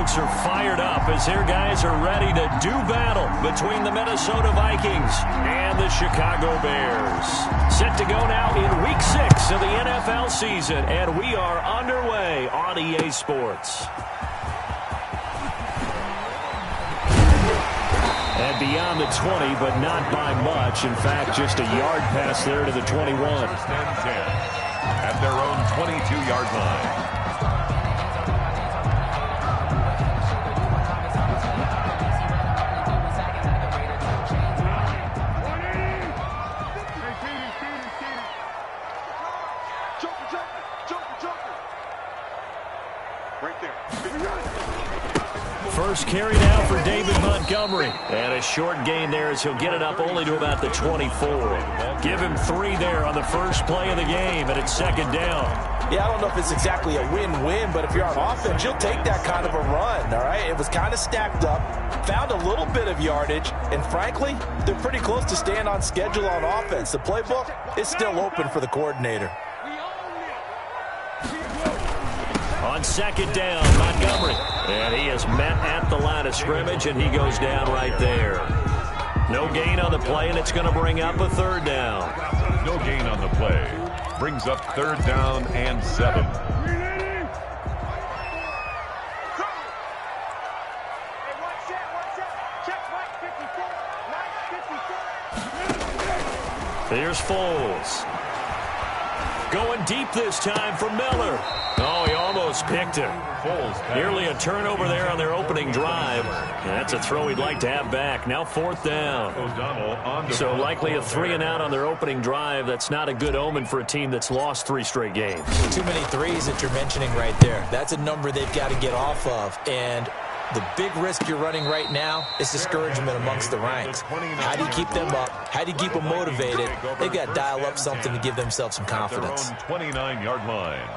folks are fired up as their guys are ready to do battle between the Minnesota Vikings and the Chicago Bears. Set to go now in Week 6 of the NFL season, and we are underway on EA Sports. And beyond the 20, but not by much. In fact, just a yard pass there to the 21. First and 10 at their own 22-yard line. First carry now for David Montgomery. And a short gain there as he'll get it up only to about the 24. Give him 3 there on the first play of the game, and it's second down. Yeah, I don't know if it's exactly a win-win, but if you're on offense, you'll take that kind of a run, all right? It was kind of stacked up, found a little bit of yardage, and frankly, they're pretty close to staying on schedule on offense. The playbook is still open for the coordinator. On second down, Montgomery. And he is met at the line of scrimmage, and he goes down right there. No gain on the play, and it's going to bring up a third down. No gain on the play. Brings up third down and 7. Here's Foles. Going deep this time for Miller. Oh, he almost picked him. Nearly a turnover there on their opening drive. And that's a throw he'd like to have back. Now fourth down. So likely a 3-and-out on their opening drive. That's not a good omen for a team that's lost 3 straight games. Too many threes that you're mentioning right there. That's a number they've got to get off of. And the big risk you're running right now is discouragement amongst the ranks. How do you keep them up? How do you keep them motivated? They've got to dial up something to give themselves some confidence. 29-yard line.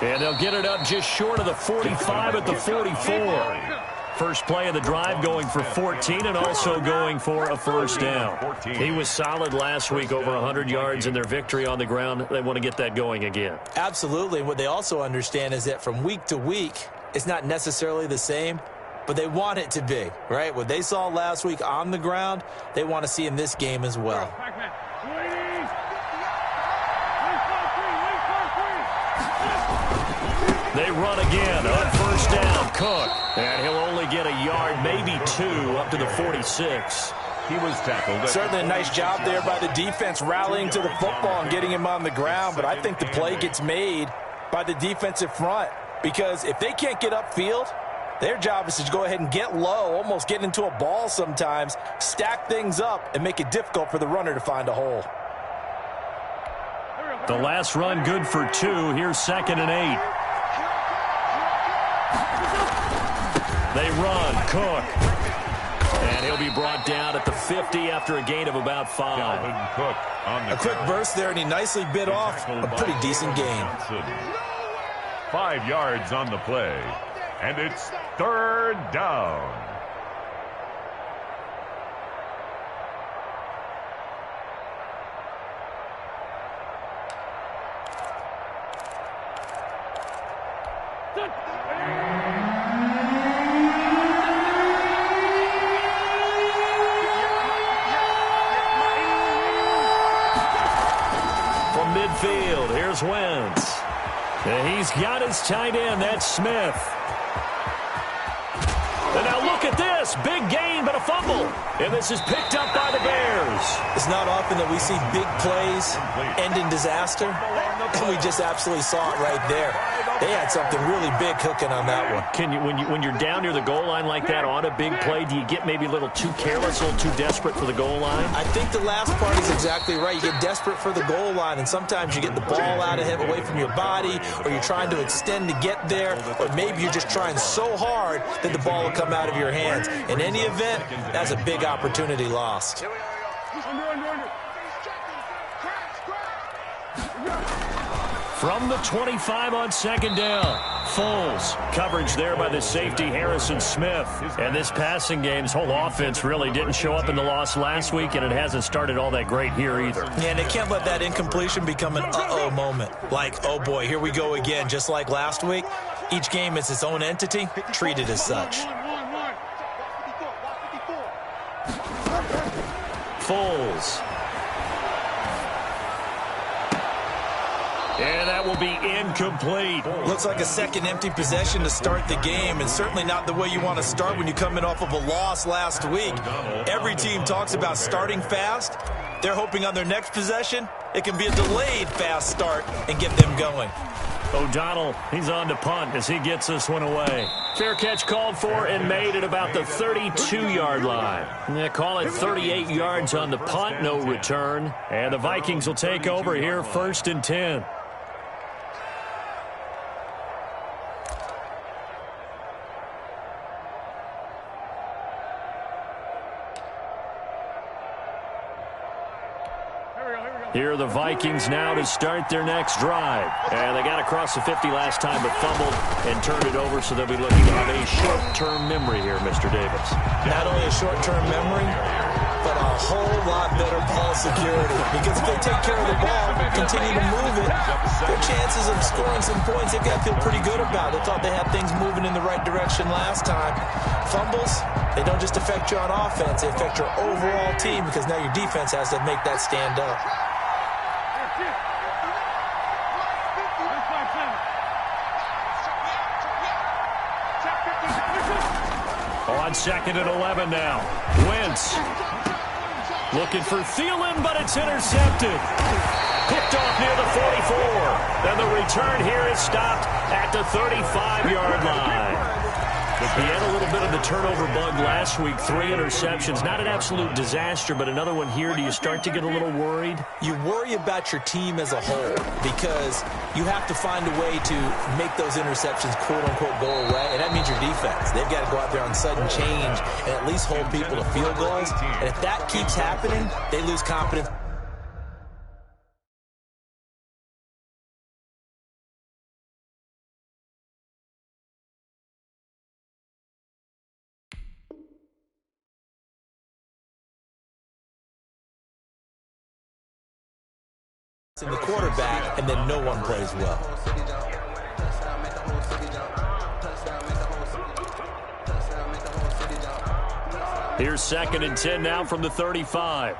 And they'll get it up just short of the 45 at the 44. First play of the drive going for 14 and also going for a first down. He was solid last week, over 100 yards in their victory on the ground. They want to get that going again. Absolutely. What they also understand is that from week to week, it's not necessarily the same, but they want it to be, right? What they saw last week on the ground, they want to see in this game as well. They run again on first down. Cook. And he'll only get a yard, maybe 2, up to the 46. He was tackled. Certainly a nice job there by the defense rallying to the football and getting him on the ground, but I think the play gets made by the defensive front because if they can't get upfield, their job is to go ahead and get low, almost get into a ball sometimes, stack things up, and make it difficult for the runner to find a hole. The last run good for 2. Here's 2nd and 8. They run. Cook. And he'll be brought down at the 50 after a gain of about 5. Cook on the a quick burst there, and he nicely bit off a pretty decent gain. 5 yards on the play. And it's third down. From midfield, here's Wentz. And he's got his tight end, that's Smith. And now look at this. Big gain, but a fumble. And this is picked up by the Bears. It's not often that we see big plays end in disaster. And we just absolutely saw it right there. They had something really big cooking on that one. Can you, when you're down near the goal line like that on a big play, do you get maybe a little too careless, a little too desperate for the goal line? I think the last part is exactly right. You get desperate for the goal line, and sometimes you get the ball out of him away from your body, or you're trying to extend to get there, or maybe you're just trying so hard that the ball will come out of your hands. In any event, that's a big opportunity lost. From the 25 on second down, Foles. Coverage there by the safety, Harrison Smith. And this passing game's whole offense really didn't show up in the loss last week, and it hasn't started all that great here either. Yeah, and they can't let that incompletion become an uh-oh moment. Like, oh boy, here we go again, just like last week. Each game is its own entity, treated as such. Foles. And that will be incomplete. Looks like a second empty possession to start the game, and certainly not the way you want to start when you come in off of a loss last week. Every team talks about starting fast. They're hoping on their next possession, it can be a delayed fast start and get them going. O'Donnell, he's on to punt as he gets this one away. Fair catch called for and made at about the 32-yard line. Yeah, call it 38 yards on the punt, no return. And the Vikings will take over here, 1st and 10. Here are the Vikings now to start their next drive. And they got across the 50 last time but fumbled and turned it over, so they'll be looking to have a short-term memory here, Mr. Davis. Not only a short-term memory, but a whole lot better ball security. Because if they take care of the ball, continue to move it, their chances of scoring some points, they've got to feel pretty good about. They thought they had things moving in the right direction last time. Fumbles, they don't just affect you on offense, they affect your overall team because now your defense has to make that stand up. On 2nd and 11 now. Wentz looking for Thielen, but it's intercepted. Picked off near the 44. Then the return here is stopped at the 35-yard line. But he had a little bit of the turnover bug last week. 3 interceptions. Not an absolute disaster, but another one here. Do you start to get a little worried? You worry about your team as a whole because you have to find a way to make those interceptions quote-unquote go away, and that means your defense. They've got to go out there on sudden change and at least hold people to field goals. And if that keeps happening, they lose confidence. In the quarterback, and then no one plays well. Here's 2nd and 10 now from the 35.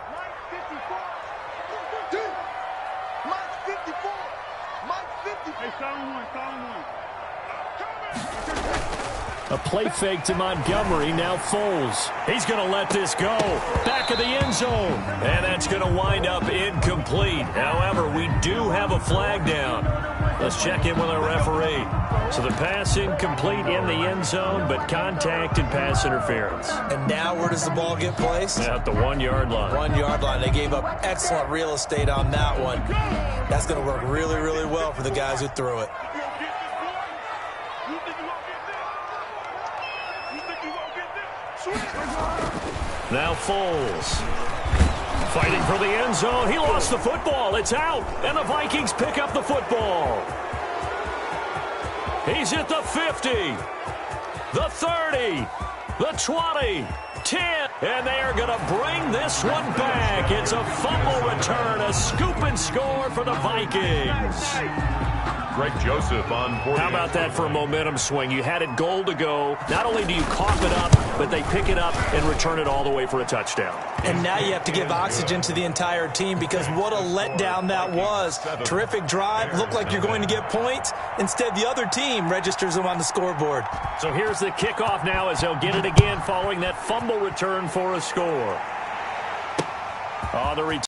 A play fake to Montgomery. Now Foles. He's going to let this go. Back of the end zone. And that's going to wind up incomplete. However, we do have a flag down. Let's check in with our referee. So the pass incomplete in the end zone, but contact and pass interference. And now where does the ball get placed? At the 1-yard line. 1-yard line. They gave up excellent real estate on that one. That's going to work really, really well for the guys who threw it. Now Foles. Fighting for the end zone. He lost the football. It's out. And the Vikings pick up the football. He's at the 50. The 30. The 20. 10. And they are going to bring this one back. It's a fumble return. A scoop and score for the Vikings. Greg Joseph on 40. How about that for a momentum swing? You had it goal to go. Not only do you cough it up, but they pick it up and return it all the way for a touchdown. And now you have to give oxygen to the entire team because what a letdown that was. Terrific drive. Looked like you're going to get points. Instead, the other team registers them on the scoreboard. So here's the kickoff now as they'll get it again following that fumble return for a score. The return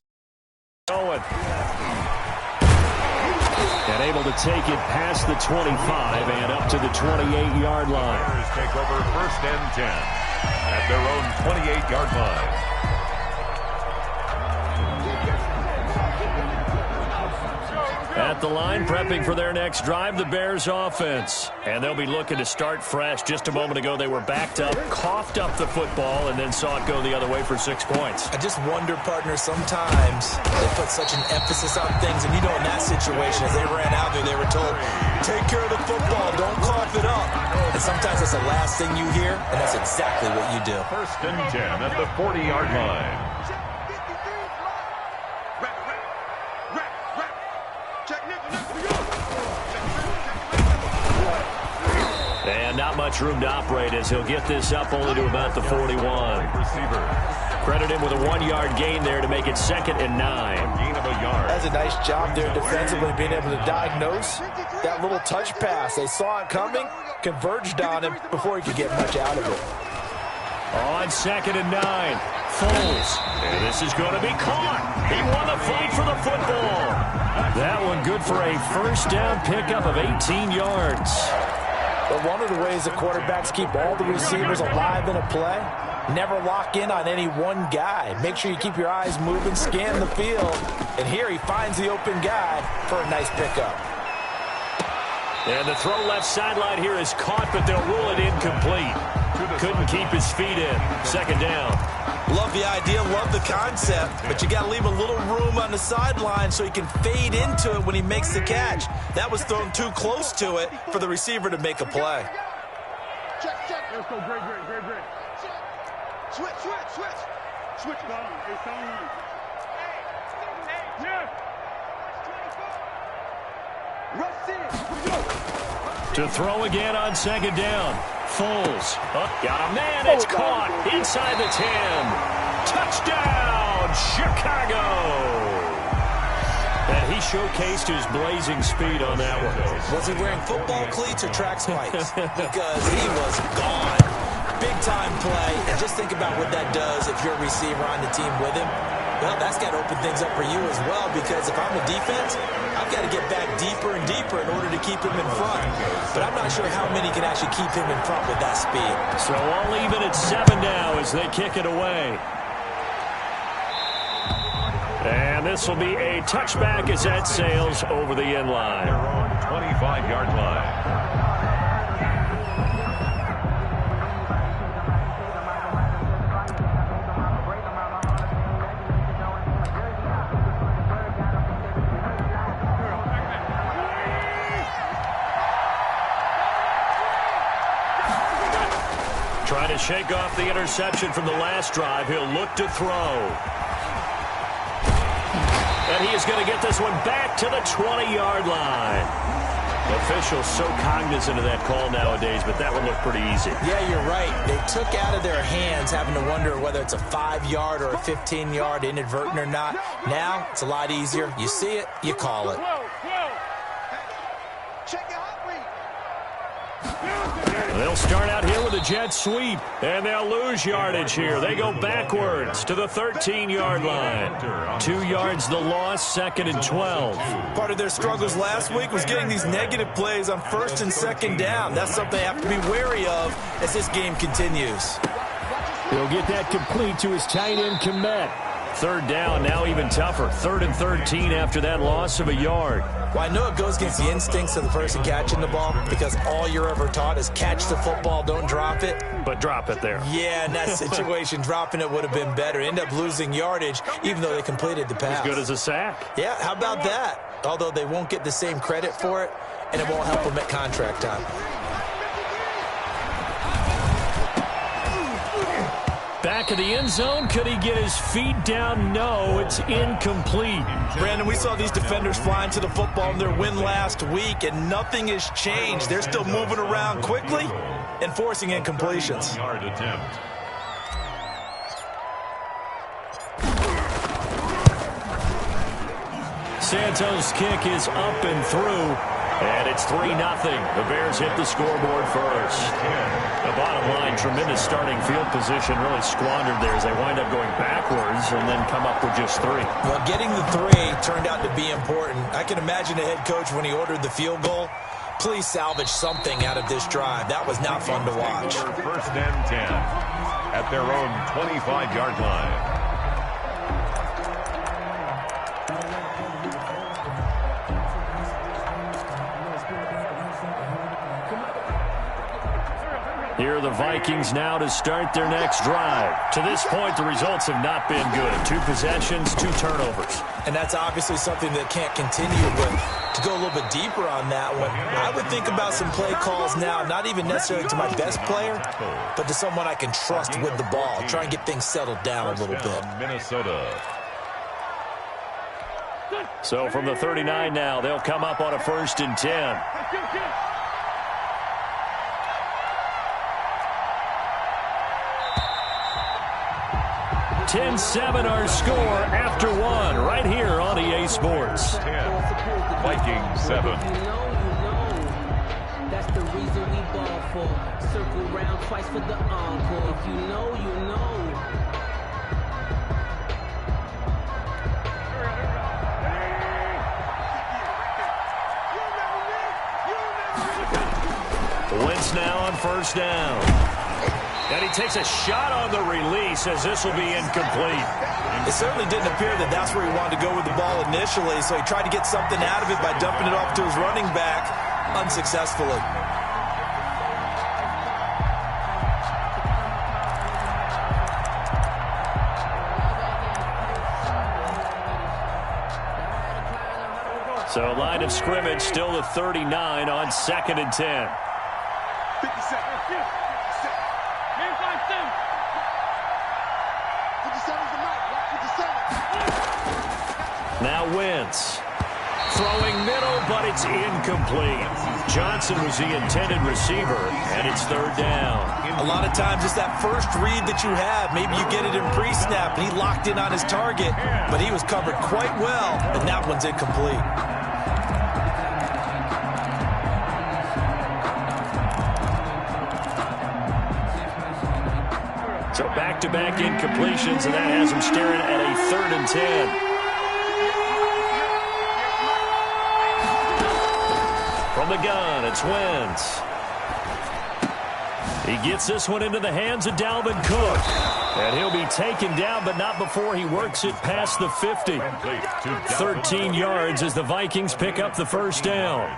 going. And able to take it past the 25 and up to the 28-yard line. Bears take over 1st and 10 at their own 28-yard line. At the line, prepping for their next drive, the Bears offense. And they'll be looking to start fresh. Just a moment ago, they were backed up, coughed up the football, and then saw it go the other way for 6 points. I just wonder, partner, sometimes they put such an emphasis on things. And, you know, in that situation, as they ran out there, they were told, take care of the football, don't cough it up. And sometimes that's the last thing you hear, and that's exactly what you do. 1st and 10 at the 40-yard line. And not much room to operate as he'll get this up only to about the 41. Credit him with a 1-yard gain there to make it 2nd and 9. Gain of a yard. That's a nice job there defensively, being able to diagnose that little touch pass. They saw it coming, converged on him before he could get much out of it. On 2nd and 9, Foles. And this is going to be caught. He won the fight for the football. That one good for a first down pickup of 18 yards. But one of the ways the quarterbacks keep all the receivers alive in a play, never lock in on any one guy. Make sure you keep your eyes moving, scan the field. And here he finds the open guy for a nice pickup. And the throw left sideline here is caught, but they'll rule it incomplete. Couldn't keep his feet in. 2nd down. Love the idea, love the concept, but you got to leave a little room on the sideline so he can fade into it when he makes the catch. That was thrown too close to it for the receiver to make a play. Check. Let's go. Great. Switch. Switch, ball. It's on you. Yeah. Rush in. To throw again on 2nd down. Foles. Got a man. It's caught inside the 10. Touchdown, Chicago. And he showcased his blazing speed on that one. Was he wearing football cleats or track spikes? Because he was gone. Big-time play. And just think about what that does if you're a receiver on the team with him. Well, that's got to open things up for you as well, because if I'm a defense, I've got to get back deeper and deeper in order to keep him in front. But I'm not sure how many can actually keep him in front with that speed. So all even at 7 now as they kick it away. And this will be a touchback as that sails over the end line. 25-yard line. Trying to shake off the interception from the last drive. He'll look to throw. And he is going to get this one back to the 20-yard line. Officials so cognizant of that call nowadays, but that one looked pretty easy. Yeah, you're right. They took out of their hands having to wonder whether it's a 5-yard or a 15-yard, inadvertent or not. Now, it's a lot easier. You see it, you call it. Check your heart rate. They'll start out here with a jet sweep, and they'll lose yardage here. They go backwards to the 13-yard line. 2 yards the loss, 2nd and 12. Part of their struggles last week was getting these negative plays on 1st and 2nd down. That's something they have to be wary of as this game continues. He'll get that complete to his tight end, Komet. 3rd down, now even tougher. 3rd and 13 after that loss of a yard. Well, I know it goes against the instincts of the person catching the ball because all you're ever taught is catch the football, don't drop it. But drop it there. Yeah, in that situation, dropping it would have been better. End up losing yardage, even though they completed the pass. As good as a sack. Yeah, how about that? Although they won't get the same credit for it, and it won't help them at contract time. Back of the end zone. Could he get his feet down? No, it's incomplete. Brandon, we saw these defenders flying to the football in their win last week, and nothing has changed. They're still moving around quickly, and forcing incompletions. Yard attempt. Santos' kick is up and through, and it's 3-0. The Bears hit the scoreboard first. The bottom line, tremendous starting field position, really squandered there as they wind up going backwards and then come up with just 3. Well, getting the 3 turned out to be important. I can imagine the head coach when he ordered the field goal. Please salvage something out of this drive. That was not fun to watch. First and 10 at their own 25-yard line. Here are the Vikings now to start their next drive. To this point, the results have not been good. 2 possessions, 2 turnovers. And that's obviously something that can't continue, but to go a little bit deeper on that one, I would think about some play calls now, not even necessarily to my best player, but to someone I can trust with the ball. Try and get things settled down a little bit. Minnesota. So from the 39 now, they'll come up on a 1st and 10. 10-7 our score after 1 right here on EA Sports. 10. Vikings 7. That's the reason we ball for. Circle round twice for the encore. If you know, you know. Wentz now on 1st down. And he takes a shot on the release as this will be incomplete. It certainly didn't appear that that's where he wanted to go with the ball initially, so he tried to get something out of it by dumping it off to his running back unsuccessfully. So line of scrimmage still the 39 on 2nd and 10. 50 seconds. Now Wentz. Throwing middle, but it's incomplete. Johnson was the intended receiver, and it's 3rd down. A lot of times it's that first read that you have. Maybe you get it in pre-snap, and he locked in on his target, but he was covered quite well, and that one's incomplete. So back-to-back incompletions, and that has him staring at a 3rd and 10. From the gun, it's Wentz. He gets this one into the hands of Dalvin Cook. And he'll be taken down, but not before he works it past the 50. 13 yards as the Vikings pick up the 1st down.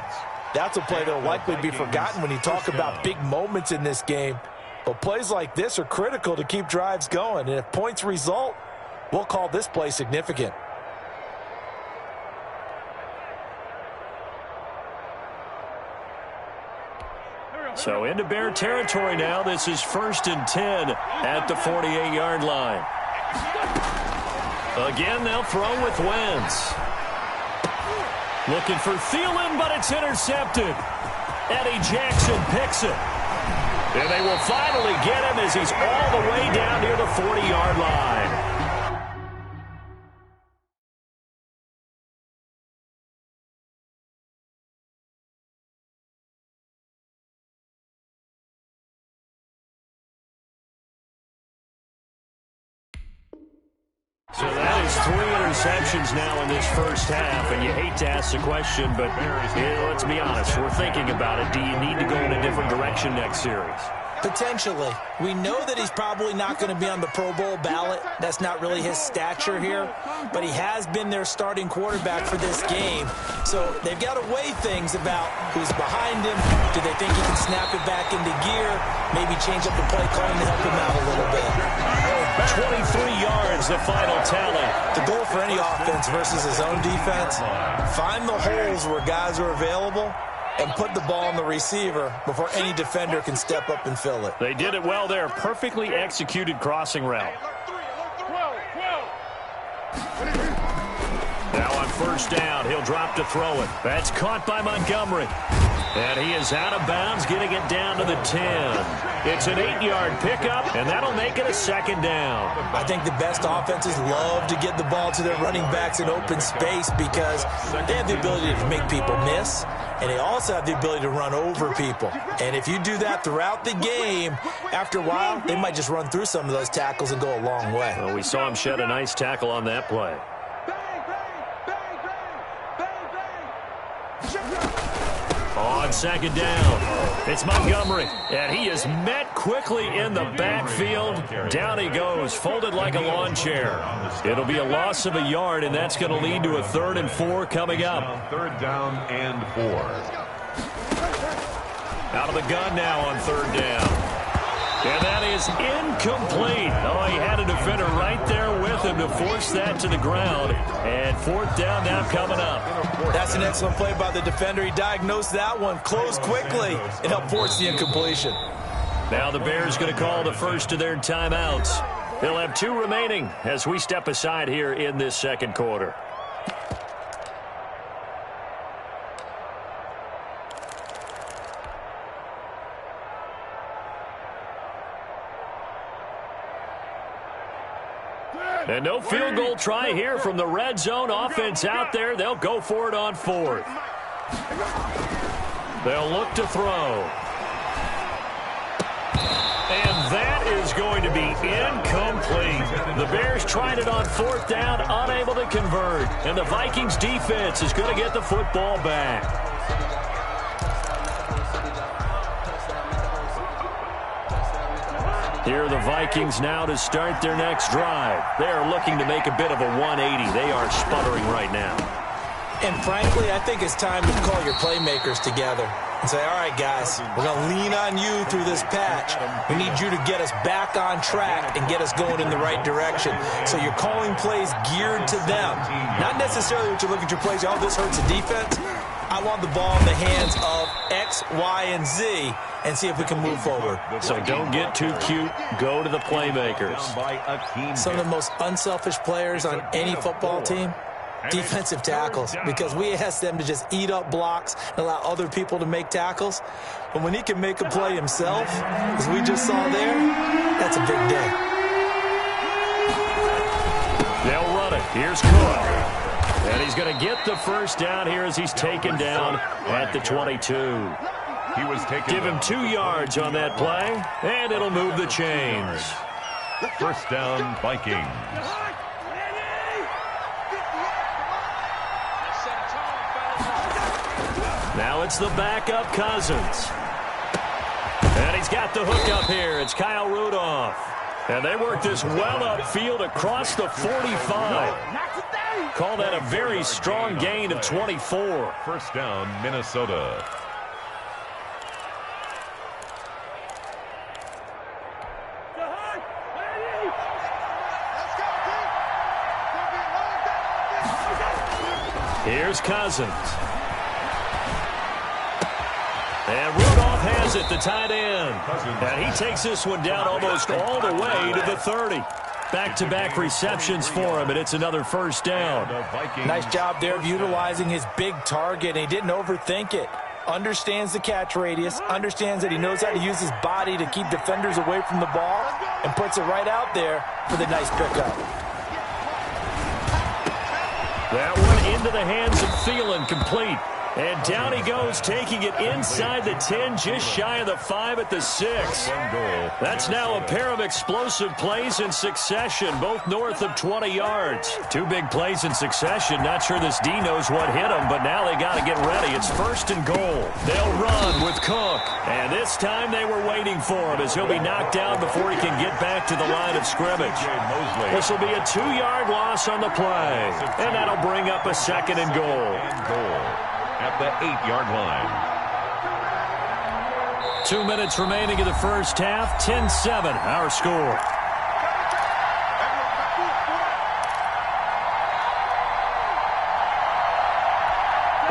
That's a play that will likely be forgotten when you talk about big moments in this game. But plays like this are critical to keep drives going. And if points result, we'll call this play significant. So into Bear territory now. This is 1st and 10 at the 48-yard line. Again, they'll throw with Wentz. Looking for Thielen, but it's intercepted. Eddie Jackson picks it. And they will finally get him as he's all the way down near the 40-yard line. So that is 3 interceptions now in this first half, and you hate to ask the question, but let's be honest, we're thinking about it. Do you need to go in a different direction next series? Potentially. We know that he's probably not going to be on the Pro Bowl ballot. That's not really his stature here, but he has been their starting quarterback for this game. So they've got to weigh things about who's behind him. Do they think he can snap it back into gear? Maybe change up the play calling to help him out a little bit. 23 yards, the final tally. The goal for any offense versus his own defense, find the holes where guys are available and put the ball on the receiver before any defender can step up and fill it. They did it well there. Perfectly executed crossing route. Now on 1st down, he'll drop to throw it. That's caught by Montgomery. And he is out of bounds, getting it down to the 10. It's an 8-yard pickup, and that'll make it a second down. I think the best offenses love to get the ball to their running backs in open space because they have the ability to make people miss, and they also have the ability to run over people. And if you do that throughout the game, after a while, they might just run through some of those tackles and go a long way. Well, we saw him shed a nice tackle on that play. On second down, it's Montgomery, and he is met quickly in the backfield. Down he goes, folded like a lawn chair. It'll be a loss of a yard, and that's going to lead to a 3rd and 4 coming up. 3rd down and 4. Out of the gun now on 3rd down. And that is incomplete. Oh, he had a defender right there with him to force that to the ground. And 4th down now coming up. That's an excellent play by the defender. He diagnosed that one, closed quickly, and helped force the incompletion. Now the Bears going to call the first of their timeouts. They'll have 2 remaining as we step aside here in this second quarter. And no field goal try here from the red zone. Offense out there. They'll go for it on 4th. They'll look to throw. And that is going to be incomplete. The Bears tried it on 4th down, unable to convert. And the Vikings defense is going to get the football back. Here are the Vikings now to start their next drive. They are looking to make a bit of a 180. They are sputtering right now. And frankly, I think it's time to call your playmakers together and say, all right, guys, we're going to lean on you through this patch. We need you to get us back on track and get us going in the right direction. So you're calling plays geared to them. Not necessarily what you look at your plays, oh, this hurts the defense. I want the ball in the hands of X, Y, and Z and see if we can move forward. So don't get too cute. Go to the playmakers. Some of the most unselfish players on any football team, defensive tackles, because we ask them to just eat up blocks and allow other people to make tackles. But when he can make a play himself, as we just saw there, that's a big day. They'll run it. Here's Cook. And he's going to get the first down here as he's taken down at the 22. Give him 2 yards on that play, and it'll move the chains. 1st down, Vikings. Now it's the backup Cousins. And he's got the hook up here. It's Kyle Rudolph. And they work this well upfield across the 45. Call that a very strong gain of 24. 1st down, Minnesota. Here's Cousins. And Rudolph has it, the tight end. And he takes this one down almost all the way to the 30. Back-to-back receptions for him, and it's another 1st down. Nice job there of utilizing his big target, and he didn't overthink it. Understands the catch radius, understands that he knows how to use his body to keep defenders away from the ball, and puts it right out there for the nice pickup. That one into the hands of Thielen, complete. And down he goes, taking it inside the 10, just shy of the 5 at the 6. That's now a pair of explosive plays in succession, both north of 20 yards. 2 big plays in succession. Not sure this D knows what hit him, but now they got to get ready. It's 1st and goal. They'll run with Cook. And this time they were waiting for him as he'll be knocked down before he can get back to the line of scrimmage. This will be a 2-yard loss on the play. And that'll bring up a 2nd and goal. At the 8-yard line. 2 minutes remaining in the first half. 10-7, our score.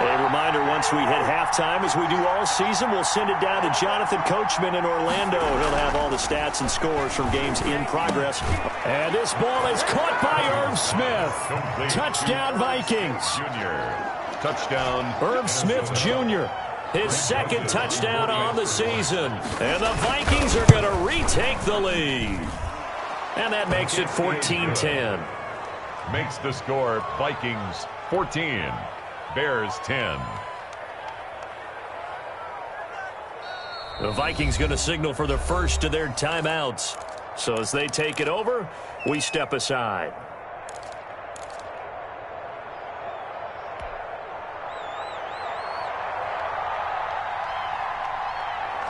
A reminder, once we hit halftime, as we do all season, we'll send it down to Jonathan Coachman in Orlando. He'll have all the stats and scores from games in progress. And this ball is caught by Irv Smith. Touchdown, Vikings. Touchdown. Irv Smith Jr. His second touchdown on the season. And the Vikings are going to retake the lead. And that makes it 14-10. Makes the score Vikings 14, Bears 10. The Vikings going to signal for the first of their timeouts. So as they take it over, we step aside.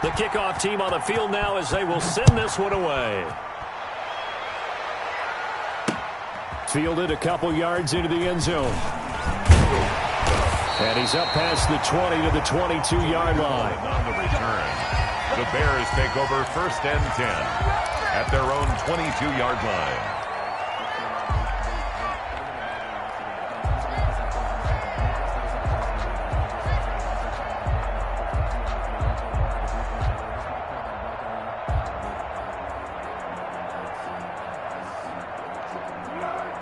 The kickoff team on the field now as they will send this one away. Fielded a couple yards into the end zone. And he's up past the 20 to the 22-yard line. On the return, the Bears take over first and 10 at their own 22-yard line.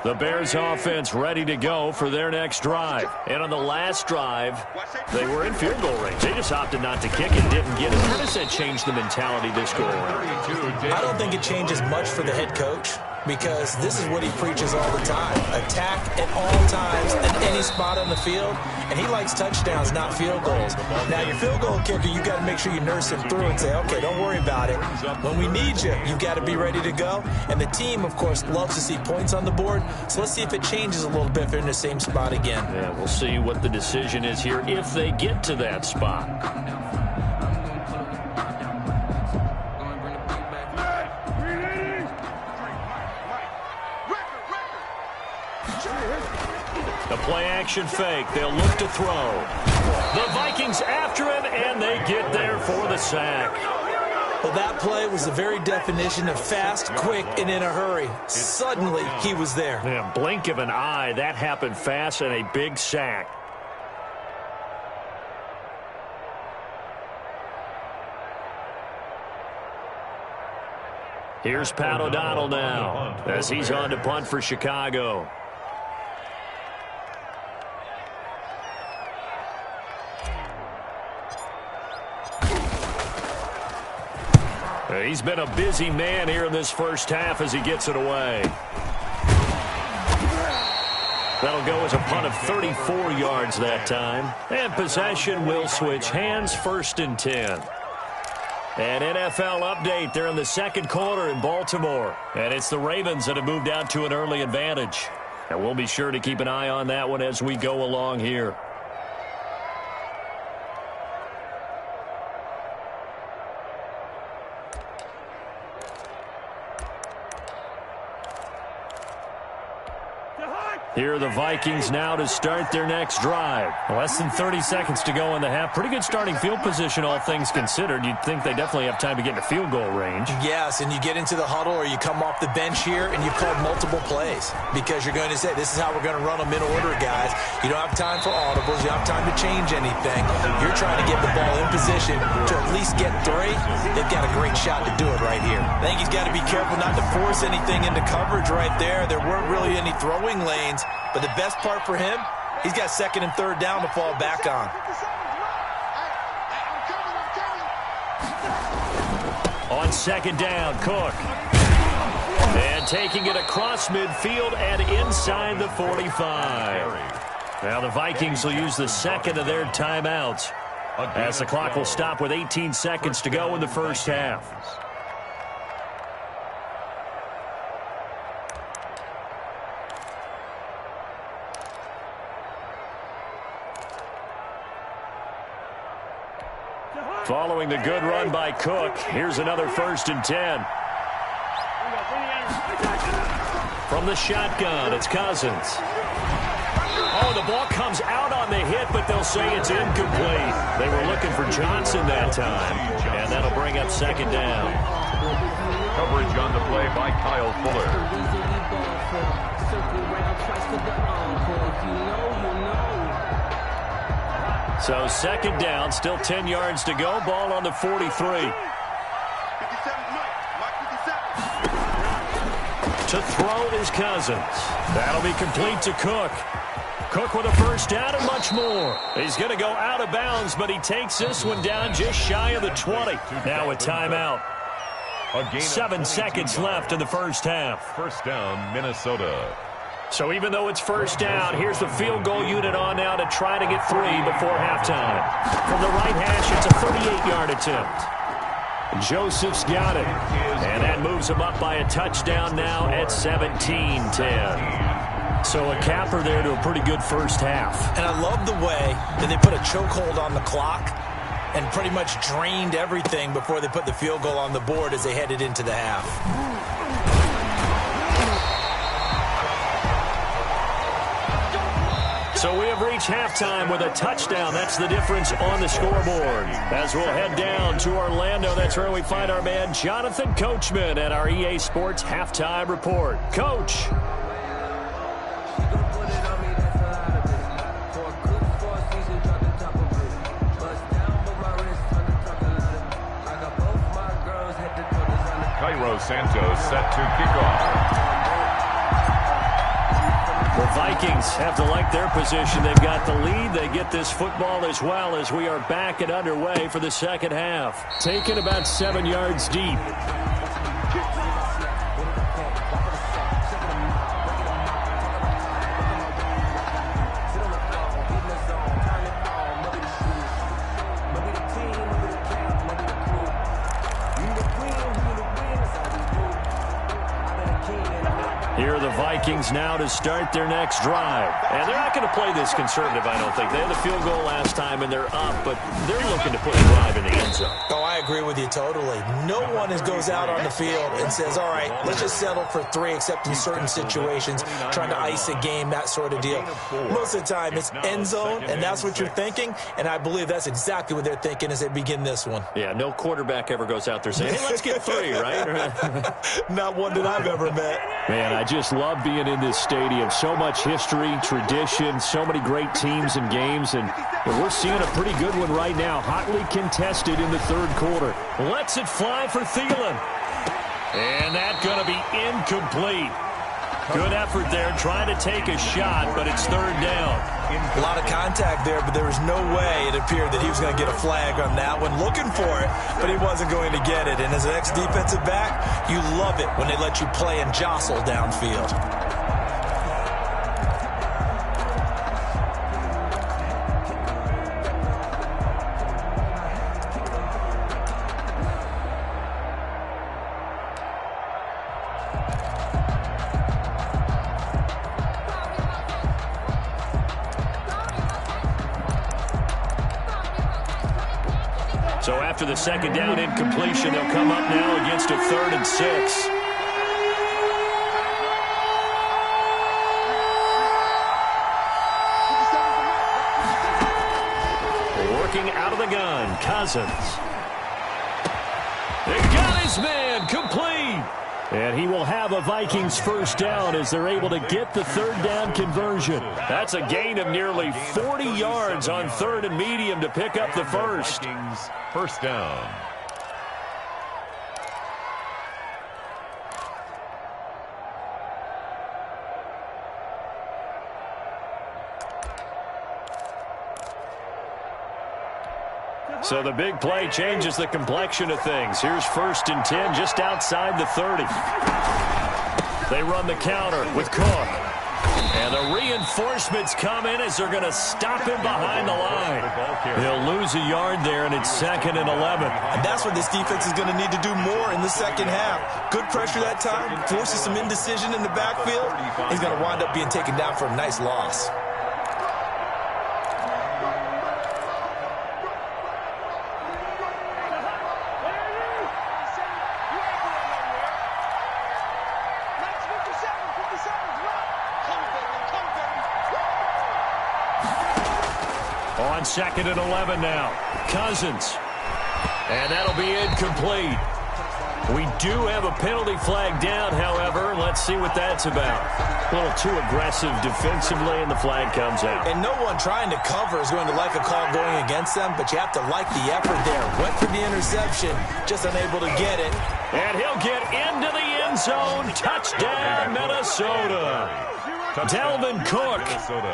The Bears offense ready to go for their next drive. And on the last drive, they were in field goal range. They just opted not to kick it, didn't get it. How does that change the mentality this go around? I don't think it changes much for the head coach, because this is what he preaches all the time. Attack at all times, at any spot on the field, and he likes touchdowns, not field goals. Now, your field goal kicker, you got to make sure you nurse him through and say, okay, don't worry about it. When we need you, you got to be ready to go. And the team, of course, loves to see points on the board, so let's see if it changes a little bit if they're in the same spot again. Yeah, we'll see what the decision is here if they get to that spot. The play-action fake. They'll look to throw. The Vikings after him, and they get there for the sack. Well, that play was the very definition of fast, quick, and in a hurry. Suddenly, he was there. Yeah, blink of an eye. That happened fast, and a big sack. Here's Pat O'Donnell now as he's on to punt for Chicago. He's been a busy man here in this first half as he gets it away. That'll go as a punt of 34 yards that time. And possession will switch hands, 1st and 10. An NFL update. They're in the second quarter in Baltimore. And it's the Ravens that have moved out to an early advantage. And we'll be sure to keep an eye on that one as we go along here. Here are the Vikings now to start their next drive. Less than 30 seconds to go in the half. Pretty good starting field position, all things considered. You'd think they definitely have time to get into field goal range. Yes, and you get into the huddle or you come off the bench here and you've called multiple plays because you're going to say, this is how we're going to run them in order, guys. You don't have time for audibles. You don't have time to change anything. You're trying to get the ball in position to at least get 3. They've got a great shot to do it right here. I think he's got to be careful not to force anything into coverage right there. There weren't really any throwing lanes. But the best part for him, he's got 2nd and 3rd down to fall back on. On 2nd down, Cook. And taking it across midfield and inside the 45. Now the Vikings will use the 2nd of their timeouts as the clock will stop with 18 seconds to go in the first half. Following the good run by Cook, here's another 1st and 10. From the shotgun, it's Cousins. Oh, the ball comes out on the hit, but they'll say it's incomplete. They were looking for Johnson that time, and that'll bring up 2nd down. Coverage on the play by Kyle Fuller. So 2nd down, still 10 yards to go. Ball on the 43. 57, To throw is Cousins. That'll be complete to Cook. Cook with a first down and much more. He's going to go out of bounds, but he takes this one down just shy of the 20. Now a timeout. 7 seconds left in the first half. First down, Minnesota. So even though it's first down, here's the field goal unit on now to try to get 3 before halftime. From the right hash, it's a 38-yard attempt. Joseph's got it. And that moves him up by a touchdown now at 17-10. So a capper there to a pretty good first half. And I love the way that they put a chokehold on the clock and pretty much drained everything before they put the field goal on the board as they headed into the half. So we have reached halftime with a touchdown. That's the difference on the scoreboard. As we'll head down to Orlando, that's where we find our man Jonathan Coachman at our EA Sports Halftime Report. Coach. Cairo Santos set to kick off. The Vikings have to like their position. They've got the lead. They get this football as well as we are back and underway for the second half. Taken about 7 yards deep. Here are the Vikings now to start their next drive. And they're not going to play this conservative, I don't think. They had the field goal last time, and they're up, but they're looking to put a drive in the end zone. Oh, I agree with you totally. No one goes out on the field and says, all right, let's just settle for 3, except in certain situations, trying to ice a game, that sort of deal. Most of the time, it's end zone, and that's what you're thinking, and I believe that's exactly what they're thinking as they begin this one. Yeah, no quarterback ever goes out there saying, hey, let's get 3, right? Not one that I've ever met. Man, I just love being in this stadium. So much history, tradition, so many great teams and games, and we're seeing a pretty good one right now. Hotly contested in the third quarter. Lets it fly for Thielen. And that's going to be incomplete. Good effort there, trying to take a shot, but it's third down. A lot of contact there, but there was no way it appeared that he was going to get a flag on that one. Looking for it, but he wasn't going to get it. And as an ex-defensive back, you love it when they let you play and jostle downfield. So after the second down incompletion, they'll come up now against a 3rd and 6. Working out of the gun, Cousins. They got his man, complete. And he will have a Vikings first down as they're able to get the third down conversion. That's a gain of nearly 40 yards on 3rd and medium to pick up the first. Vikings first down. So the big play changes the complexion of things. Here's 1st and 10 just outside the 30. They run the counter with Cook. And the reinforcements come in as they're going to stop him behind the line. He'll lose a yard there, and it's 2nd and 11. And that's what this defense is going to need to do more in the second half. Good pressure that time, forces some indecision in the backfield. He's going to wind up being taken down for a nice loss. On 2nd and 11 now. Cousins. And that'll be incomplete. We do have a penalty flag down, however. Let's see what that's about. A little too aggressive defensively, and the flag comes out. And no one trying to cover is going to like a call going against them, but you have to like the effort there. Went for the interception, just unable to get it. And he'll get into the end zone. Touchdown, Minnesota. Dalvin Cook,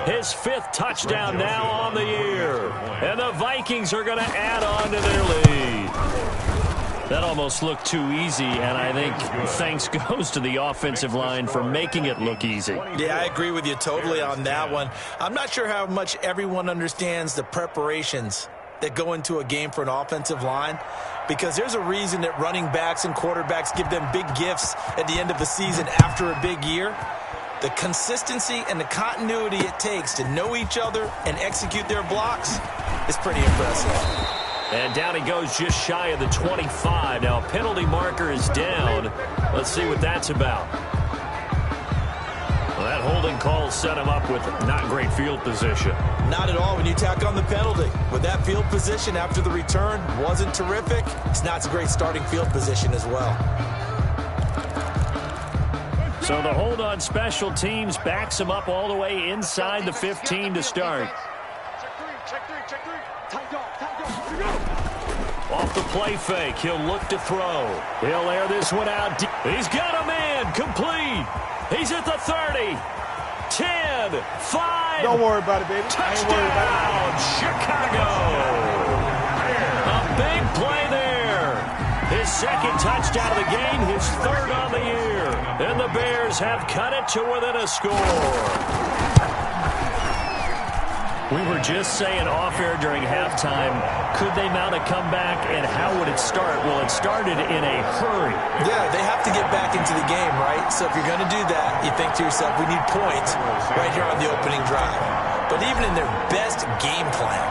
his 5th touchdown now on the year. And the Vikings are going to add on to their lead. That almost looked too easy, and I think thanks goes to the offensive line for making it look easy. Yeah, I agree with you totally on that one. I'm not sure how much everyone understands the preparations that go into a game for an offensive line, because there's a reason that running backs and quarterbacks give them big gifts at the end of the season after a big year. The consistency and the continuity it takes to know each other and execute their blocks is pretty impressive. And down he goes just shy of the 25. Now a penalty marker is down. Let's see what that's about. Well, that holding call set him up with not great field position. Not at all when you tack on the penalty. With that field position after the return wasn't terrific, it's not a great starting field position as well. So the hold on special teams backs him up all the way inside the 15 to start. Off the play fake, he'll look to throw. He'll air this one out. He's got a man, complete. He's at the 30, 10, 5. Don't worry about it, baby. Touchdown, Chicago. A big play there. His 2nd touchdown of the game, his 3rd on the year. And the Bears have cut it to within a score. We were just saying off-air during halftime, could they mount a comeback, and how would it start? Well, it started in a hurry. Yeah, they have to get back into the game, right? So if you're going to do that, you think to yourself, we need points right here on the opening drive. But even in their best game plan,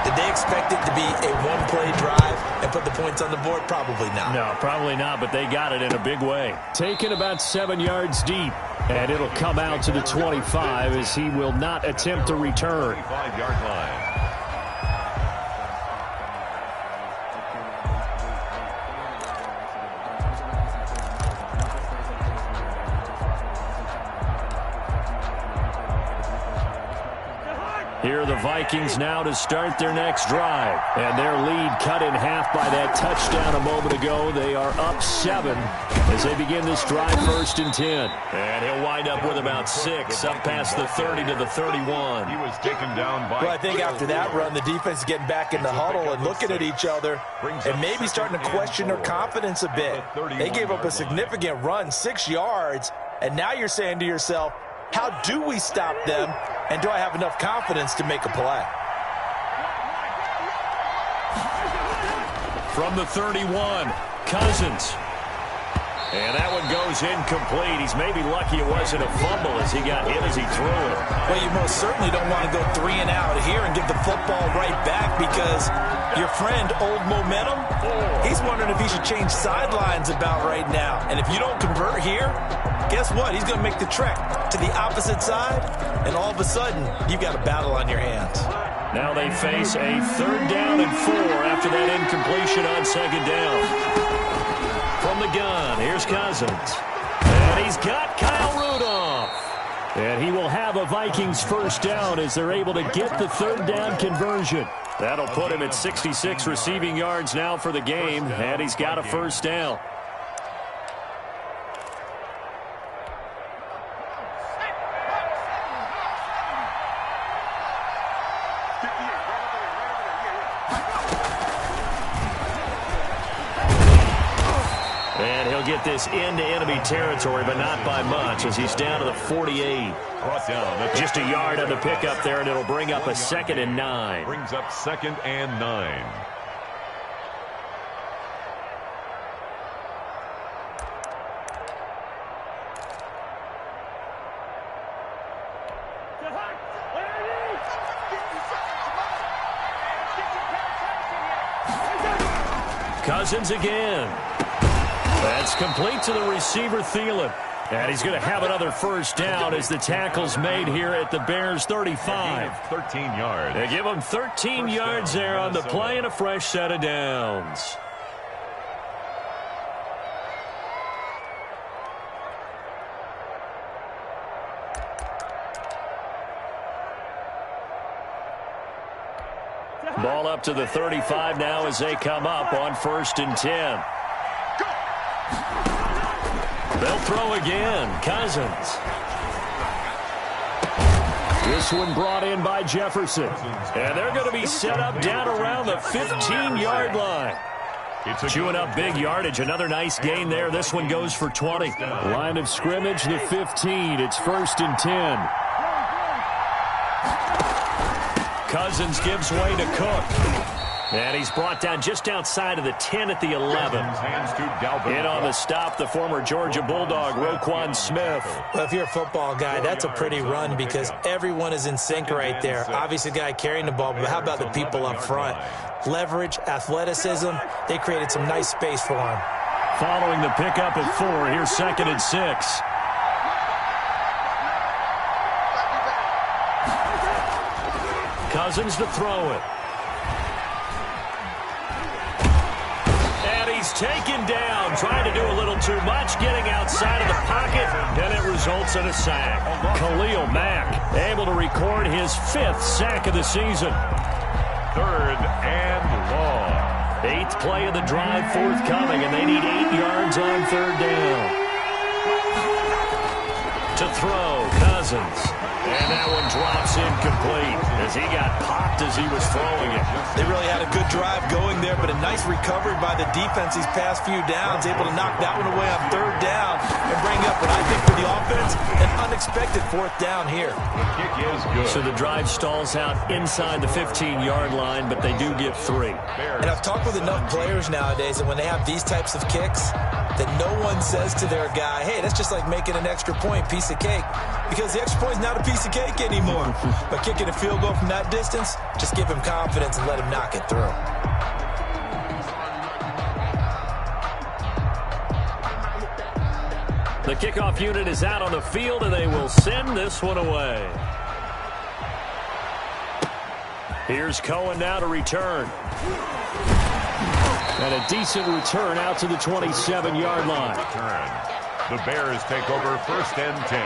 did they expect it to be a one-play drive and put the points on the board? Probably not. No, probably not, but they got it in a big way. Taken about 7 yards deep. And it'll come out to the 25 as he will not attempt to return. 25-yard line. Here are the Vikings now to start their next drive. And their lead cut in half by that touchdown a moment ago. They are up 7 as they begin this drive 1st and 10. And he'll wind up with about 6, up past the 30 to the 31. He was taken down by... Well, I think after that run, the defense is getting back in the huddle and looking at each other and maybe starting to question their confidence a bit. They gave up a significant run, 6 yards, and now you're saying to yourself, how do we stop them, and do I have enough confidence to make a play? From the 31, Cousins. And that one goes incomplete. He's maybe lucky it wasn't a fumble as he got hit as he threw it. Well, you most certainly don't want to go 3 and out here and give the football right back, because your friend, Old Momentum, he's wondering if he should change sidelines about right now. And if you don't convert here, guess what? He's going to make the trek to the opposite side, and all of a sudden, you've got a battle on your hands. Now they face a 3rd down and 4 after that incompletion on 2nd down. From the gun, here's Cousins. And he's got Kyle Rudolph. And he will have a Vikings 1st down as they're able to get the 3rd down conversion. That'll put him at 66 receiving yards now for the game, and he's got a 1st down. And he'll get this into enemy territory, but not by much, as he's down to the 48. Just a yard on the pickup there, and it'll bring up a 2nd and 9. Brings up 2nd and 9. Cousins again. That's complete to the receiver, Thielen. And he's going to have another 1st down as the tackle's made here at the Bears' 35. 13 yards. They give him 13 yards there on the play and a fresh set of downs. Ball up to the 35 now as they come up on 1st and 10. They'll throw again. Cousins. This one brought in by Jefferson. And they're going to be set up down around the 15-yard line. Chewing up big yardage. Another nice gain there. This one goes for 20. Line of scrimmage, the 15. It's 1st and 10. Cousins gives way to Cook. And he's brought down just outside of the 10 at the 11. In on the stop, the former Georgia Bulldog, Roquan Smith. Well, if you're a football guy, that's a pretty run because everyone is in sync right there. Obviously, the guy carrying the ball, but how about the people up front? Leverage, athleticism, they created some nice space for him. Following the pickup of 4, here's 2nd and 6. Cousins to throw it. He's taken down, trying to do a little too much, getting outside of the pocket, and it results in a sack. Khalil Mack able to record his 5th sack of the season. 3rd and long. 8th play of the drive forthcoming, and they need 8 yards on 3rd down. To throw, Cousins. And that one drops incomplete as he got popped as he was throwing it. They really had a good drive going there, but a nice recovery by the defense these past few downs, able to knock that one away on 3rd down and bring up what I think for the offense, an unexpected 4th down here. The kick is good. So the drive stalls out inside the 15-yard line, but they do get 3. And I've talked with enough players nowadays that when they have these types of kicks, that no one says to their guy, hey, that's just like making an extra point, piece of cake. Because the extra point is not a piece of cake anymore. But kicking a field goal from that distance, just give him confidence and let him knock it through. The kickoff unit is out on the field, and they will send this one away. Here's Cohen now to return. And a decent return out to the 27-yard line. The Bears take over 1st and 10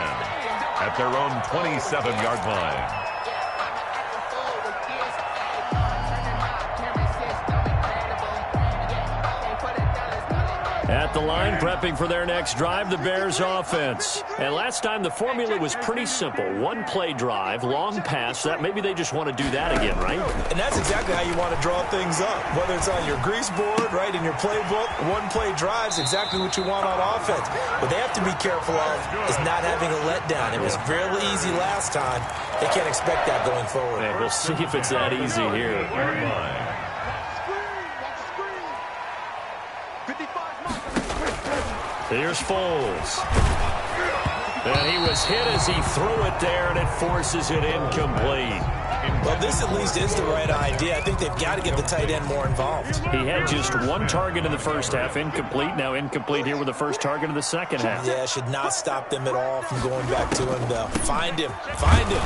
at their own 27-yard line. At the line, prepping for their next drive, the Bears offense. And last time, the formula was pretty simple. 1-play drive, long pass. That maybe they just want to do that again, right? And that's exactly how you want to draw things up. Whether it's on your grease board, right, in your playbook, 1-play drive's exactly what you want on offense. What they have to be careful of is not having a letdown. It was really easy last time. They can't expect that going forward. Hey, we'll see if it's that easy here. Here's Foles. And he was hit as he threw it there, and it forces it incomplete. Well, this at least is the right idea. I think they've got to get the tight end more involved. He had just 1 target in the first half, incomplete. Now incomplete here with the first target of the second half. Yeah, should not stop them at all from going back to him, though. Find him. Find him.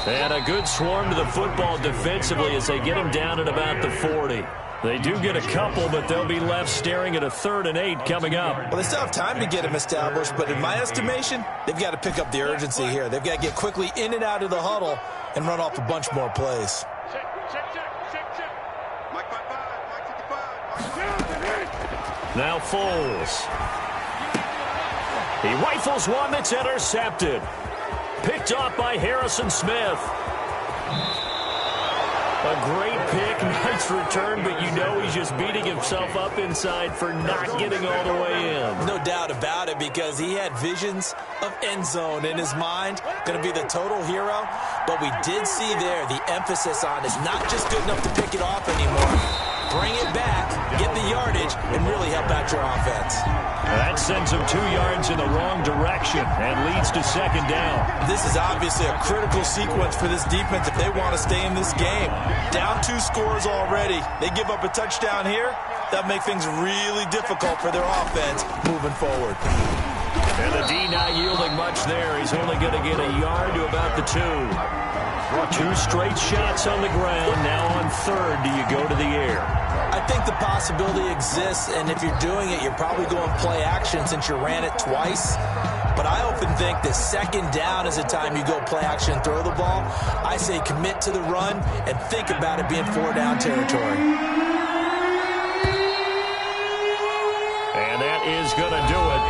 And a good swarm to the football defensively as they get him down at about the 40. They do get a couple, but they'll be left staring at a 3rd and 8 coming up. Well, they still have time to get him established, but in my estimation, they've got to pick up the urgency here. They've got to get quickly in and out of the huddle and run off a bunch more plays. Now Foles. He rifles one that's intercepted. Picked off by Harrison Smith. A great pick, nice return, but you know he's just beating himself up inside for not getting all the way in. No doubt about it, because he had visions of end zone in his mind. Going to be the total hero. But we did see there the emphasis on is not just good enough to pick it off anymore. Bring it back, get the yardage, and really help out your offense. That sends him 2 yards in the wrong direction and leads to 2nd down. This is obviously a critical sequence for this defense if they want to stay in this game. Down 2 scores already. They give up a touchdown here. That'll make things really difficult for their offense moving forward. And the D not yielding much there. He's only going to get a yard to about the 2. 2 straight shots on the ground. Now on 3rd, do you go to the air? I think the possibility exists, and if you're doing it, you're probably going play action since you ran it twice. But I often think that 2nd down is the time you go play action and throw the ball. I say commit to the run and think about it being 4-down territory. And that is going to do it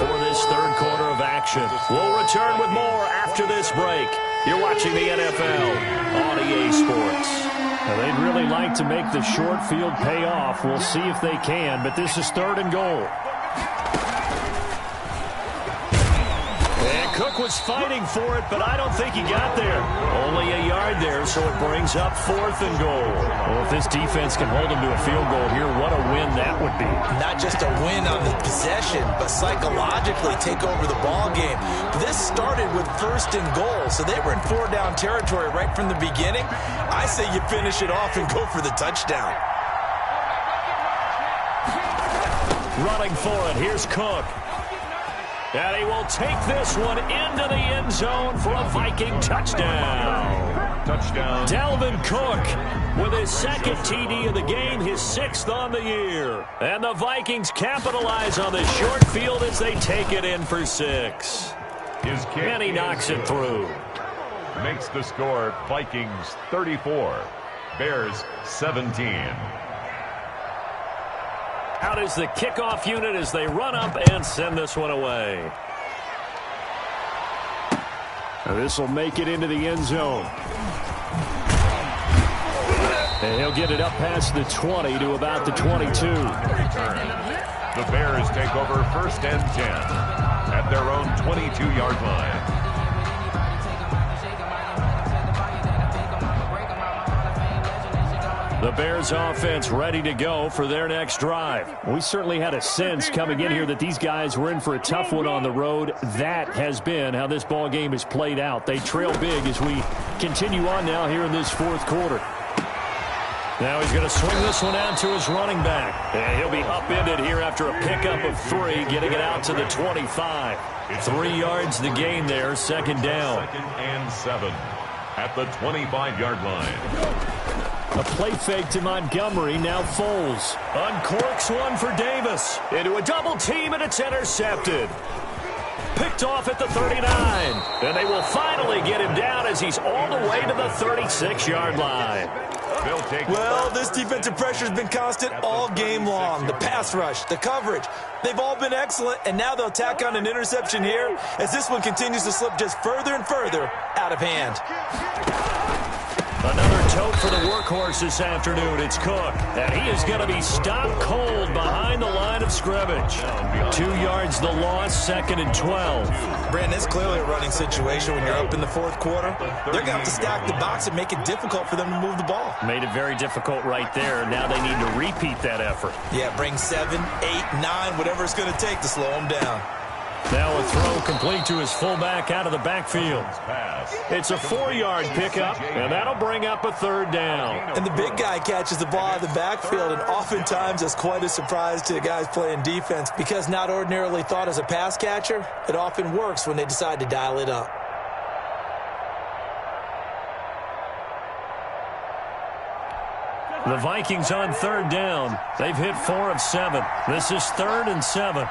for this this third quarter of action. We'll return with more after this break. You're watching the NFL on EA Sports. Now, they'd really like to make the short field pay off. We'll see if they can, but this is 3rd and goal. And Cook was fighting for it, but I don't think he got there. Only a yard there, so it brings up 4th and goal. Well, if this defense can hold them to a field goal here, what a win that would be. Not just a win on the possession, but psychologically take over the ball game. This started with 1st and goal, so they were in 4-down territory right from the beginning. I say you finish it off and go for the touchdown. Running for it, here's Cook. And he will take this one into the end zone for a Viking touchdown. Touchdown. Dalvin Cook with his 2nd TD of the game, his 6th on the year. And the Vikings capitalize on this short field as they take it in for 6. His kick And he knocks it through. Makes the score Vikings 34, Bears 17. Out is the kickoff unit as they run up and send this one away. This will make it into the end zone. And he'll get it up past the 20 to about the 22. The Bears take over 1st and 10 at their own 22-yard line. The Bears offense ready to go for their next drive. We certainly had a sense coming in here that these guys were in for a tough one on the road. That has been how this ball game has played out. They trail big as we continue on now here in this 4th quarter. Now he's going to swing this one out to his running back. And he'll be upended here after a pickup of 3, getting it out to the 25. 3 yards the gain there, 2nd down. 2nd and 7 at the 25-yard line. A play fake to Montgomery, now Foles. Uncorks one for Davis. Into a double team, and it's intercepted. Picked off at the 39. And they will finally get him down as he's all the way to the 36-yard line. Well, this defensive pressure has been constant all game long. The pass rush, the coverage, they've all been excellent, and now they'll tack on an interception here as this one continues to slip just further and further out of hand. Another tote for the workhorse this afternoon. It's Cook. And he is going to be stopped cold behind the line of scrimmage. 2 yards the loss, 2nd and 12. Brandon, it's clearly a running situation when you're up in the 4th quarter. They're going to have to stack the box and make it difficult for them to move the ball. Made it very difficult right there. Now they need to repeat that effort. Yeah, bring 7, 8, 9, whatever it's going to take to slow them down. Now a throw complete to his fullback out of the backfield. It's a 4-yard pickup, and that'll bring up a 3rd down. And the big guy catches the ball out of the backfield, and oftentimes that's quite a surprise to the guys playing defense because not ordinarily thought as a pass catcher, it often works when they decide to dial it up. The Vikings on 3rd down. They've hit 4 of 7. This is 3rd and 7.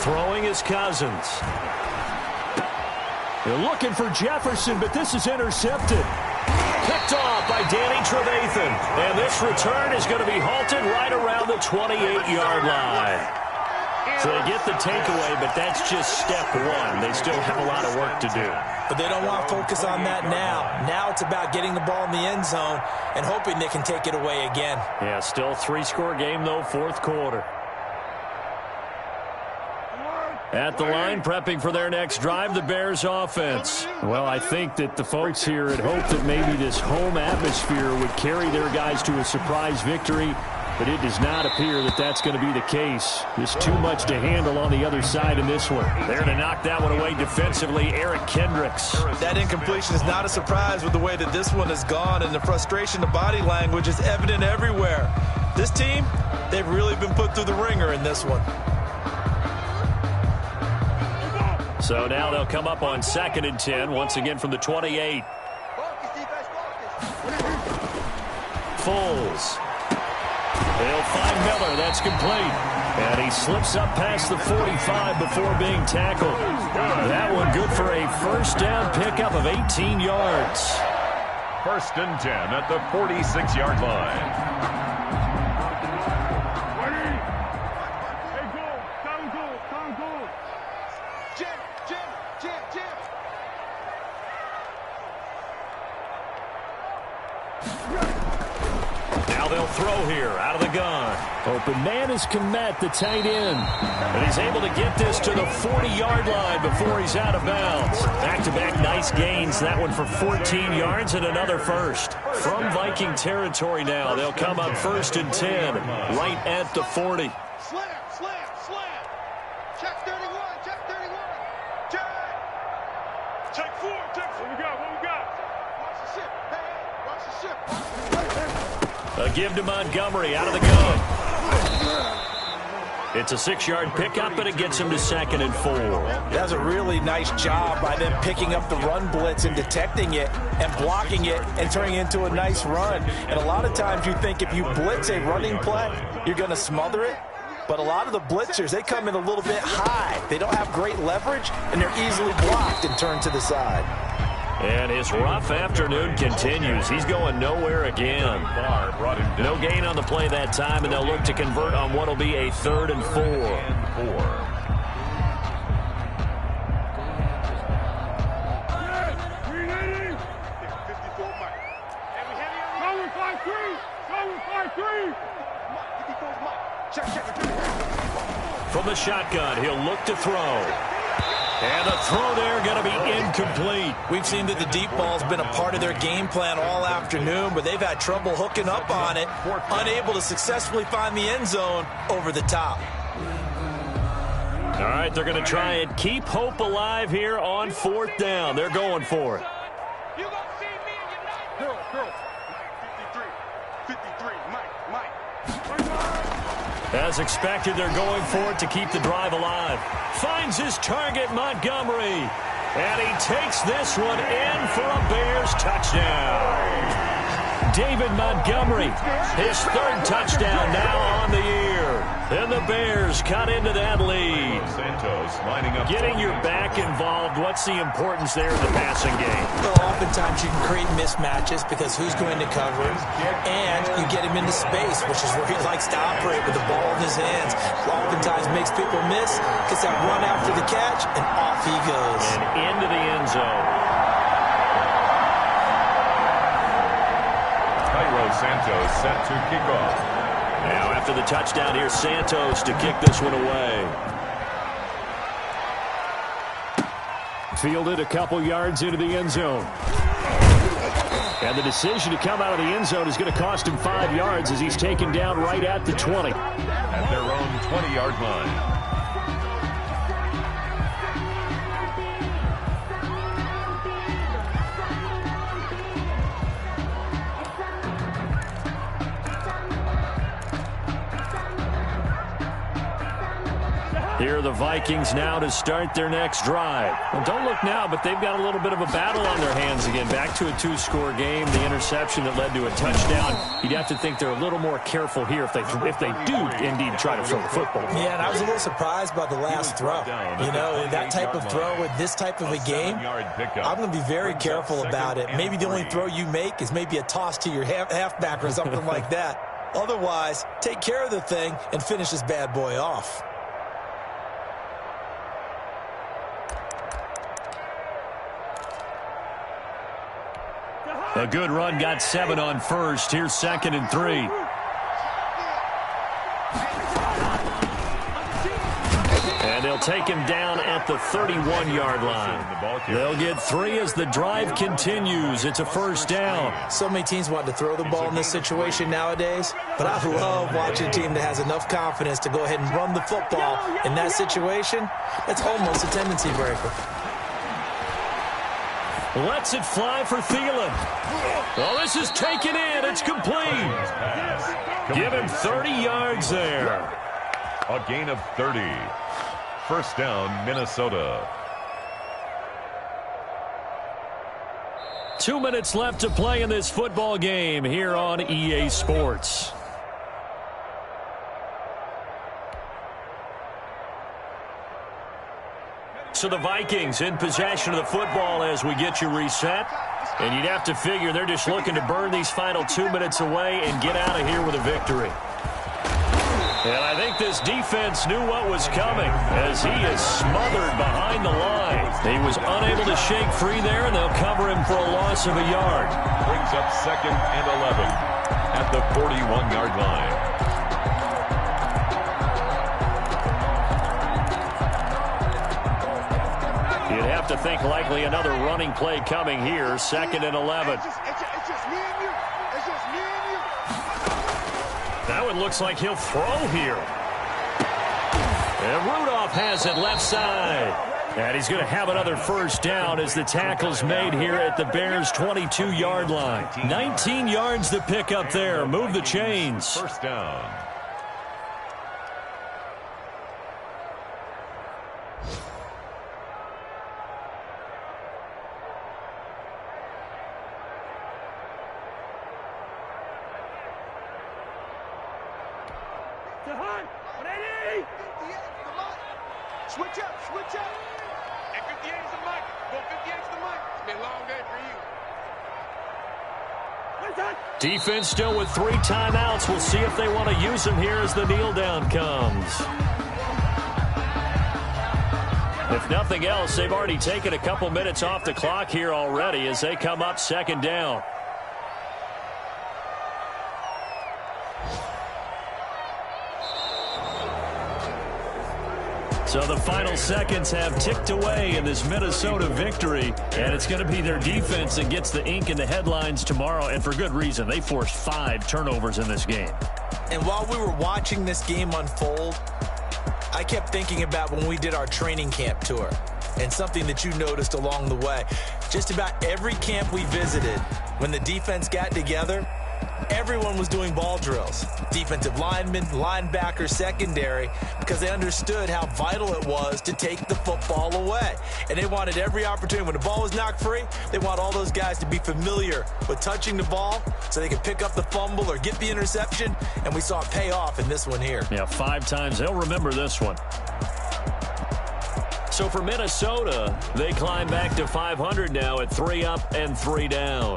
Throwing is Cousins. They're looking for Jefferson, but this is intercepted. Picked off by Danny Trevathan. And this return is going to be halted right around the 28-yard line. So they get the takeaway, but that's just step 1. They still have a lot of work to do. But they don't want to focus on that now. Now it's about getting the ball in the end zone and hoping they can take it away again. Yeah, still 3-score game, though, 4th quarter. At the line, prepping for their next drive, the Bears offense. Well, I think that the folks here had hoped that maybe this home atmosphere would carry their guys to a surprise victory, but it does not appear that that's going to be the case. There's too much to handle on the other side in this one. There to knock that one away defensively, Eric Kendricks. That incompletion is not a surprise with the way that this one has gone, and the frustration, the body language is evident everywhere. This team, they've really been put through the ringer in this one. So now they'll come up on 2nd and 10, once again from the 28. Foles. They'll find Miller. That's complete. And he slips up past the 45 before being tackled. That one good for a 1st down pickup of 18 yards. 1st and 10 at the 46-yard line. Now they'll throw here out of the gun. Open man is Komet, the tight end. And he's able to get this to the 40-yard line before he's out of bounds. Back-to-back nice gains. That one for 14 yards and another first. From Viking territory now, they'll come up 1st and 10, right at the 40. Slam. Check 31. Check 4. What we got? Watch the ship. Hey, watch the ship. A give to Montgomery out of the gun. It's a 6-yard pickup, and it gets him to 2nd and 4. That's a really nice job by them picking up the run blitz and detecting it and blocking it and turning it into a nice run. And a lot of times you think if you blitz a running play, you're going to smother it. But a lot of the blitzers, they come in a little bit high. They don't have great leverage, and they're easily blocked and turned to the side. And his rough afternoon continues. He's going nowhere again. No gain on the play that time, and they'll look to convert on what will be a 3rd and 4. From the shotgun, he'll look to throw. And the throw there going to be incomplete. We've seen that the deep ball's been a part of their game plan all afternoon, but they've had trouble hooking up on it, unable to successfully find the end zone over the top. All right, they're going to try and keep hope alive here on 4th down. They're going for it. You gonna see me in your night? Girl. 53, Mike. As expected, they're going for it to keep the drive alive. Finds his target, Montgomery. And he takes this one in for a Bears touchdown. David Montgomery, his 3rd touchdown now on the year. And the Bears cut into that lead. Santos lining up. Getting your back involved, what's the importance there in the passing game? Well, oftentimes you can create mismatches because who's going to cover him, and you get him into space, which is where he likes to operate with the ball in his hands. Oftentimes makes people miss, gets that run after the catch, and off he goes. And into the end zone. Cairo Santos set to kick off. Now after the touchdown, here's Santos to kick this one away. Fielded a couple yards into the end zone. And the decision to come out of the end zone is going to cost him 5 yards as he's taken down right at the 20. At their own 20-yard line. Here are the Vikings now to start their next drive. Well, don't look now, but they've got a little bit of a battle on their hands again. Back to a 2-score game, the interception that led to a touchdown. You'd have to think they're a little more careful here if they do indeed try to throw the football. Yeah, and I was a little surprised by the last throw. You know, that type of throw with this type of a game, I'm going to be very careful about it. Maybe the only throw you make is maybe a toss to your halfback or something like that. Otherwise, take care of the thing and finish this bad boy off. A good run, got 7 on first. Here's 2nd and 3. And they'll take him down at the 31-yard line. They'll get 3 as the drive continues. It's a 1st down. So many teams want to throw the ball in this situation nowadays, but I love watching a team that has enough confidence to go ahead and run the football in that situation. It's almost a tendency breaker. Lets it fly for Thielen. Oh, this is taken in. It's complete. Give him 30 yards there. A gain of 30. 1st down, Minnesota. 2 minutes left to play in this football game here on EA Sports. So the Vikings in possession of the football as we get you reset. And you'd have to figure they're just looking to burn these final 2 minutes away and get out of here with a victory. And I think this defense knew what was coming as he is smothered behind the line. He was unable to shake free there, and they'll cover him for a loss of a yard. Brings up 2nd and 11 at the 41 likely another running play coming here. 2nd and 11. It's just me and you. It's just me and you. That one looks like he'll throw here. And Rudolph has it left side. And he's going to have another first down as the tackle's made here at the Bears' 22-yard line. 19 yards to pick up there. Move the chains. First down. Switch up, switch up. And 58 is the mic. Go 58 is the mic. It's been a long day for you. Defense still with 3 timeouts. We'll see if they want to use them here as the kneel down comes. If nothing else, they've already taken a couple minutes off the clock here already as they come up 2nd down. So the final seconds have ticked away in this Minnesota victory, and it's going to be their defense that gets the ink in the headlines tomorrow, and for good reason. They forced 5 turnovers in this game. And while we were watching this game unfold, I kept thinking about when we did our training camp tour and something that you noticed along the way. Just about every camp we visited, when the defense got together, everyone was doing ball drills. Defensive linemen, linebackers, secondary, because they understood how vital it was to take the football away. And they wanted every opportunity. When the ball was knocked free, they want all those guys to be familiar with touching the ball so they can pick up the fumble or get the interception. And we saw it pay off in this one here. Yeah, 5 times. They'll remember this one. So for Minnesota, they climb back to 500 now at 3 up and 3 down.